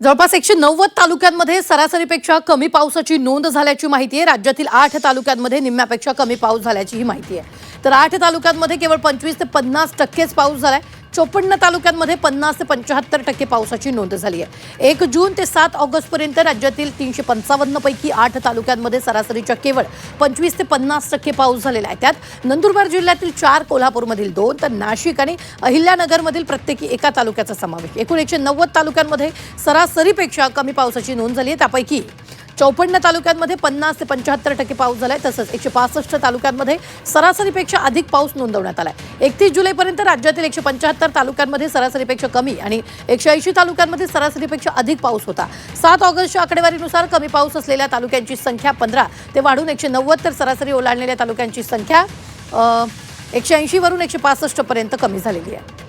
जवळपास 190 तालुक्यांमध्ये सरासरीपेक्षा कमी पावसाची नोंद झाल्याची माहिती आहे। राज्यातील 8 तालुक्यांमध्ये निम्म्यापेक्षा कमी पाऊस झाल्याची ही माहिती आहे। तर 8 तालुक्यांमध्ये केवळ 25 ते 50% पाऊस झालाय। 54 तालुक्यांमध्ये 50 ते 75% पावसाची नोंद झाली आहे। 1 जून ते 7 ऑगस्ट पर्यंत राज्यातील 355 पैकी 8 तालुक्यांमध्ये सरासरीच्या केवळ 25 ते 50% पाऊस झालेला आहे। त्यात नंदुरबार जिल्ह्यातील 4, कोल्हापूरमधील 2 तर नाशिक आणि अहिल्यानगरमधील प्रत्येकी एका तालुक्याचा समावेश। एकूण 190 तालुक्यांमध्ये सरासरीपेक्षा कमी पावसाची नोंद झाली आहे। त्यापैकी 54 तालुक्यांमध्ये 50 ते 75% पाऊस झालाय। तसंच 165 तालुक्यांमध्ये सरासरीपेक्षा अधिक पाऊस नोंदवण्यात आलाय। 31 जुलैपर्यंत राज्यातील 175 तालुक्यांमध्ये सरासरीपेक्षा कमी आणि 180 तालुक्यांमध्ये सरासरीपेक्षा अधिक पाऊस होता। 7 ऑगस्टच्या आकडेवारीनुसार कमी पाऊस असलेल्या तालुक्यांची संख्या 15 ते वाढून 190 तर सरासरी ओलांडलेल्या तालुक्यांची संख्या 180 वरून 165 पर्यंत कमी झालेली आहे।